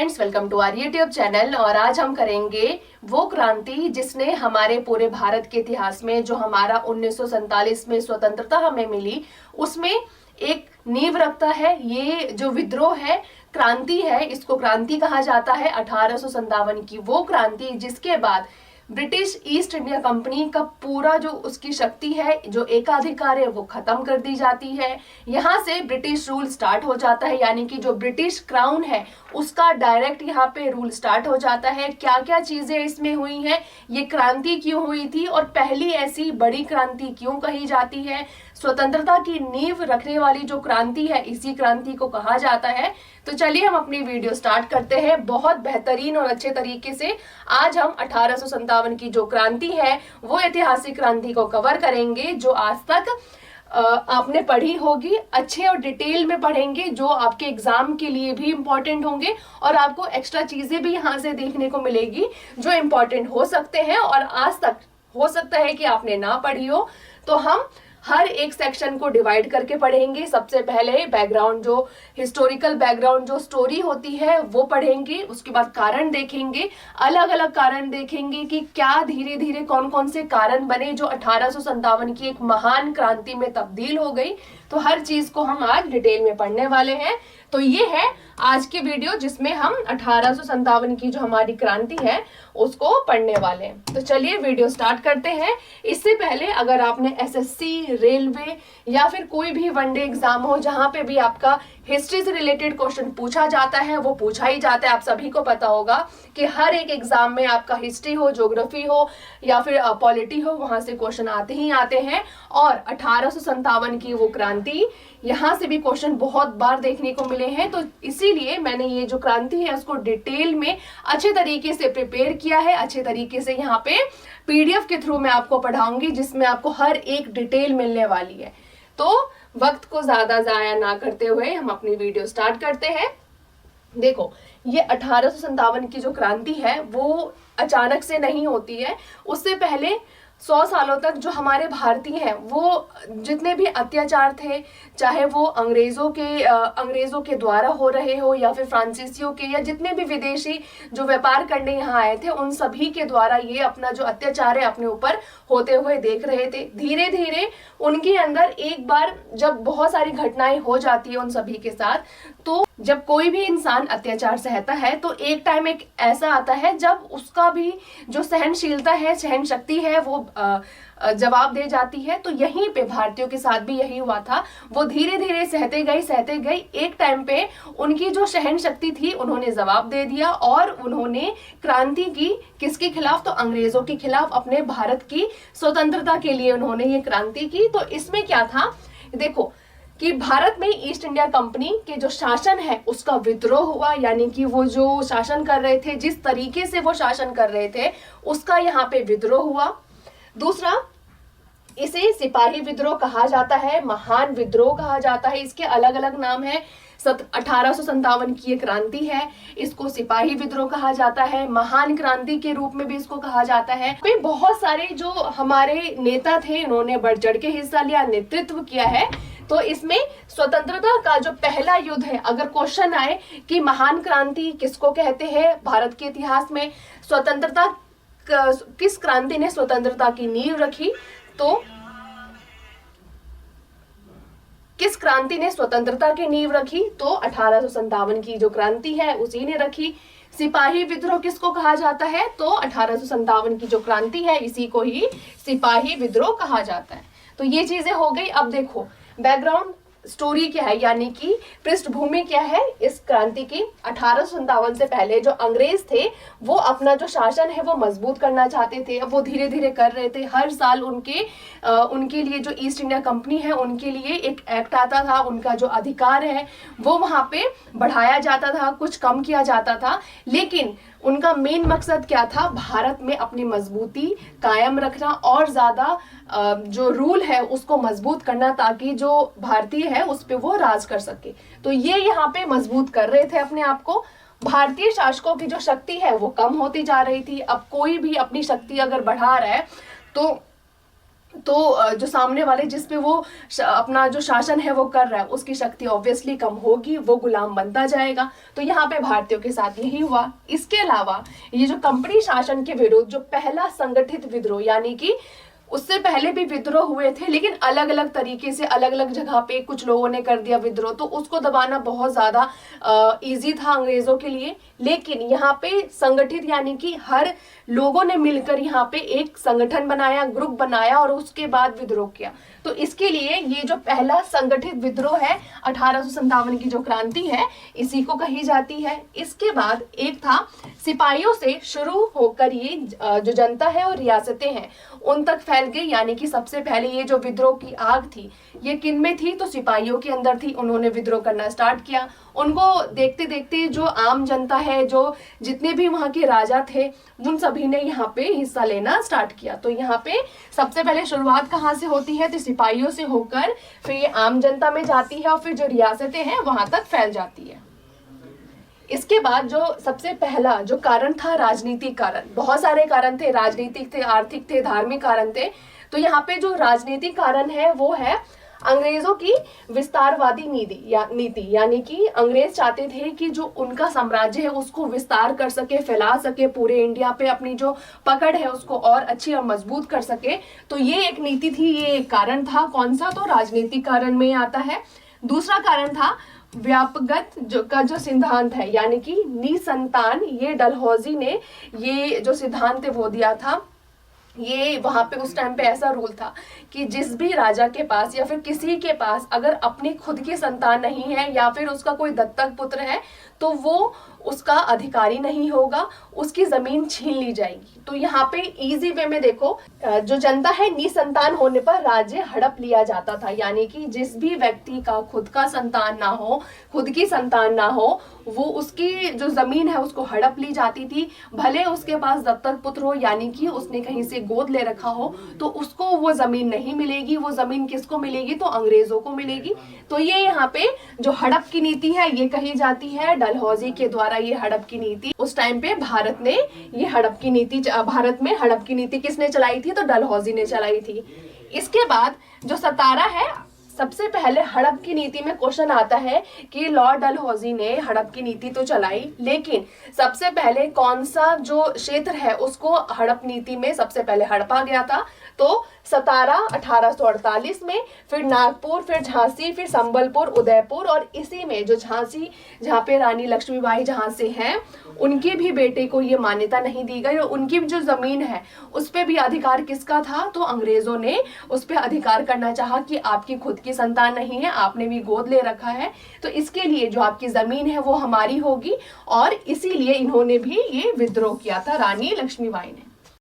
Friends, welcome to our YouTube channel. और आज हम करेंगे वो क्रांति जिसने हमारे पूरे भारत के इतिहास में, जो हमारा 1947 में स्वतंत्रता हमें मिली, उसमें एक नींव रखता है। ये जो विद्रोह है, क्रांति है, इसको क्रांति कहा जाता है 1857 की वो क्रांति, जिसके बाद ब्रिटिश ईस्ट इंडिया कंपनी का पूरा जो उसकी शक्ति है, जो एकाधिकार है, वो खत्म कर दी जाती है। यहाँ से ब्रिटिश रूल स्टार्ट हो जाता है, यानी कि जो ब्रिटिश क्राउन है उसका डायरेक्ट यहाँ पे रूल स्टार्ट हो जाता है। क्या क्या चीजें इसमें हुई हैं, ये क्रांति क्यों हुई थी और पहली ऐसी बड़ी क्रांति क्यों कही जाती है, स्वतंत्रता की नींव रखने वाली जो क्रांति है, इसी क्रांति को कहा जाता है। तो चलिए हम अपनी वीडियो स्टार्ट करते हैं बहुत बेहतरीन और अच्छे तरीके से। आज हम 1857 की जो क्रांति है, वो ऐतिहासिक क्रांति को कवर करेंगे, जो आज तक आपने पढ़ी होगी, अच्छे और डिटेल में पढ़ेंगे, जो आपके एग्जाम के लिए भी इम्पोर्टेंट होंगे और आपको एक्स्ट्रा चीजें भी यहाँ से देखने को मिलेगी जो इम्पोर्टेंट हो सकते हैं और आज तक हो सकता है कि आपने ना पढ़ी हो। तो हम हर एक सेक्शन को डिवाइड करके पढ़ेंगे। सबसे पहले बैकग्राउंड, जो हिस्टोरिकल बैकग्राउंड, जो स्टोरी होती है, वो पढ़ेंगे। उसके बाद कारण देखेंगे, अलग अलग कारण देखेंगे कि क्या धीरे धीरे कौन कौन से कारण बने जो 1857 की एक महान क्रांति में तब्दील हो गई। तो हर चीज को हम आज डिटेल में पढ़ने वाले हैं। तो ये है आज की वीडियो, जिसमें हम 1857 की जो हमारी क्रांति है उसको पढ़ने वाले हैं। तो चलिए वीडियो स्टार्ट करते हैं। इससे पहले अगर आपने एसएससी, रेलवे या फिर कोई भी वनडे एग्जाम हो, जहां पे भी आपका हिस्ट्री से रिलेटेड क्वेश्चन पूछा जाता है, वो पूछा ही जाता है। आप सभी को पता होगा कि हर एक एग्जाम में आपका हिस्ट्री हो, ज्योग्राफी हो या फिर पॉलिटी हो, वहां से क्वेश्चन आते ही आते हैं। और 1857 की वो क्रांति, यहाँ से भी क्वेश्चन बहुत बार देखने को मिले हैं। तो इसीलिए मैंने ये जो क्रांति है उसको डिटेल में अच्छे तरीके से प्रिपेयर किया है। अच्छे तरीके से यहाँ पे पीडीएफ के थ्रू मैं आपको पढ़ाऊंगी, जिसमें आपको हर एक डिटेल मिलने वाली है। तो वक्त को ज्यादा जाया ना करते हुए हम अपनी वीडियो स्टार्ट करते हैं। देखो, ये 1857 की जो क्रांति है वो अचानक से नहीं होती है। उससे पहले 100 सालों तक जो हमारे भारतीय हैं, वो जितने भी अत्याचार थे, चाहे वो अंग्रेजों के द्वारा हो रहे हो या फिर फ्रांसीसियों के, या जितने भी विदेशी जो व्यापार करने यहाँ आए थे, उन सभी के द्वारा ये अपना जो अत्याचार है अपने ऊपर होते हुए देख रहे थे। धीरे धीरे उनके अंदर एक बार जब बहुत सारी घटनाएं हो जाती है उन सभी के साथ, तो जब कोई भी इंसान अत्याचार सहता है तो एक टाइम एक ऐसा आता है जब उसका भी जो सहनशीलता है, सहन शक्ति है, वो जवाब दे जाती है। तो यहीं पे भारतीयों के साथ भी यही हुआ था। वो धीरे धीरे सहते गए। एक टाइम पे उनकी जो सहन शक्ति थी, उन्होंने जवाब दे दिया और उन्होंने क्रांति की। किसके खिलाफ? तो अंग्रेजों के खिलाफ। अपने भारत की स्वतंत्रता के लिए उन्होंने ये क्रांति की। तो इसमें क्या था, देखो कि भारत में ईस्ट इंडिया कंपनी के जो शासन है उसका विद्रोह हुआ, यानी कि वो जो शासन कर रहे थे, जिस तरीके से वो शासन कर रहे थे, उसका यहाँ पे विद्रोह हुआ। दूसरा, इसे सिपाही विद्रोह कहा जाता है, महान विद्रोह कहा जाता है, इसके अलग अलग नाम है। 1857 की ये क्रांति है, इसको सिपाही विद्रोह कहा जाता है, महान क्रांति के रूप में भी इसको कहा जाता है। पे बहुत सारे जो हमारे नेता थे, इन्होंने बढ़ चढ़ के हिस्सा लिया, नेतृत्व किया है। तो इसमें स्वतंत्रता का जो पहला युद्ध है, अगर क्वेश्चन आए कि महान क्रांति किसको कहते हैं भारत के इतिहास में, स्वतंत्रता किस क्रांति ने स्वतंत्रता की नींव रखी, तो किस क्रांति ने स्वतंत्रता की नींव रखी, तो 1857 की जो क्रांति है उसी ने रखी। सिपाही विद्रोह किसको कहा जाता है, तो 1857 की जो क्रांति है इसी को ही सिपाही विद्रोह कहा जाता है। तो ये चीजें हो गई। अब देखो बैकग्राउंड स्टोरी क्या है, यानी कि पृष्ठभूमि क्या है इस क्रांति की। 1857 से पहले जो अंग्रेज थे वो अपना जो शासन है वो मजबूत करना चाहते थे। अब वो धीरे धीरे कर रहे थे। हर साल उनके लिए जो ईस्ट इंडिया कंपनी है उनके लिए एक एक्ट आता था, उनका जो अधिकार है वो वहां पे बढ़ाया जाता था, कुछ कम किया जाता था। लेकिन उनका मेन मकसद क्या था, भारत में अपनी मजबूती कायम रखना और ज्यादा जो रूल है उसको मजबूत करना, ताकि जो भारतीय है उस पे वो राज कर सके। तो ये यहाँ पे मजबूत कर रहे थे अपने आप को। भारतीय शासकों की जो शक्ति है वो कम होती जा रही थी। अब कोई भी अपनी शक्ति अगर बढ़ा रहा है तो तो जो सामने वाले जिस पे वो अपना जो शासन है वो कर रहा है, उसकी शक्ति ऑब्वियसली कम होगी, वो गुलाम बनता जाएगा। तो यहाँ पे भारतीयों के साथ यही हुआ। इसके अलावा ये जो कंपनी शासन के विरुद्ध जो पहला संगठित विद्रोह, यानी कि उससे पहले भी विद्रोह हुए थे लेकिन अलग अलग तरीके से अलग अलग जगह पे कुछ लोगों ने कर दिया विद्रोह, तो उसको दबाना बहुत ज्यादा इजी था अंग्रेजों के लिए। लेकिन यहाँ पे संगठित यानी कि हर लोगों ने मिलकर यहाँ पे एक संगठन बनाया, ग्रुप बनाया और उसके बाद विद्रोह किया। तो इसके लिए ये जो पहला संगठित विद्रोह है 1857 की जो क्रांति है, इसी को कही जाती है। इसके बाद एक था सिपाहियों से शुरू होकर ये जो जनता है और रियासतें हैं उन तक फैल गई। यानी कि सबसे पहले ये जो विद्रोह की आग थी ये किन में थी, तो सिपाहियों के अंदर थी। उन्होंने विद्रोह करना स्टार्ट किया। उनको देखते देखते जो आम जनता है, जो जितने भी वहां के राजा थे, उन सभी ने यहाँ पे हिस्सा लेना स्टार्ट किया। तो यहाँ पे सबसे पहले शुरुआत कहाँ से होती है, तो सिपाहियों से होकर फिर ये आम जनता में जाती है और फिर जो रियासतें हैं वहां तक फैल जाती है। इसके बाद जो सबसे पहला जो कारण था राजनीतिक कारण, बहुत सारे कारण थे, राजनीतिक थे, आर्थिक थे, धार्मिक कारण थे। तो यहाँ पे जो राजनीतिक कारण है वो है अंग्रेजों की विस्तारवादी नीति, यानी कि अंग्रेज चाहते थे कि जो उनका साम्राज्य है उसको विस्तार कर सके, फैला सके, पूरे इंडिया पे अपनी जो पकड़ है उसको और अच्छी और मजबूत कर सके। तो ये एक नीति थी, ये एक कारण था। कौन सा, तो राजनीतिक कारण में आता है। दूसरा कारण था व्यापकगत जो सिद्धांत है, यानी कि निसंतान। ये डलहौजी ने ये जो सिद्धांत है वो दिया था। ये वहां पे उस टाइम पे ऐसा रूल था कि जिस भी राजा के पास या फिर किसी के पास अगर अपनी खुद की संतान नहीं है या फिर उसका कोई दत्तक पुत्र है तो वो उसका अधिकारी नहीं होगा, उसकी जमीन छीन ली जाएगी। तो यहाँ पे इजी वे में देखो, जो जनता है निसंतान होने पर राज्य हड़प लिया जाता था। यानी कि जिस भी व्यक्ति का खुद का संतान ना हो, खुद की संतान ना हो, वो उसकी जो जमीन है उसको हड़प ली जाती थी। भले उसके पास दत्तक पुत्र हो, यानी कि उसने कहीं से गोद ले रखा हो, तो उसको वो जमीन नहीं मिलेगी। वो जमीन किसको मिलेगी, तो अंग्रेजों को मिलेगी। तो ये यहाँ पे जो हड़प की नीति है ये कही जाती है डलहौजी के द्वारा। ये हड़प की नीति उस टाइम पे भारत में हड़प की नीति किसने चलाई थी, तो डलहौजी ने चलाई थी। इसके बाद जो 17 है, सबसे पहले हड़प की नीति में क्वेश्चन आता है कि लॉर्ड डलहौजी ने हड़प की नीति तो चलाई, लेकिन सबसे पहले कौन सा जो क्षेत्र है उसको हड़प नीति में सबसे पहले हड़पा गया था, तो 1848 में, फिर नागपुर, फिर झांसी, फिर संबलपुर, उदयपुर। और इसी में जो झांसी, जहाँ पे रानी लक्ष्मीबाई जहाँ से हैं, उनके भी बेटे को ये मान्यता नहीं दी गई और उनकी जो जमीन है उस पे भी अधिकार किसका था, तो अंग्रेजों ने उस पे अधिकार करना चाहा कि आपकी खुद की संतान नहीं है, आपने भी गोद ले रखा है, तो इसके लिए जो आपकी जमीन है वो हमारी होगी। और इसीलिए इन्होंने भी ये विद्रोह किया था, रानी लक्ष्मीबाई ने।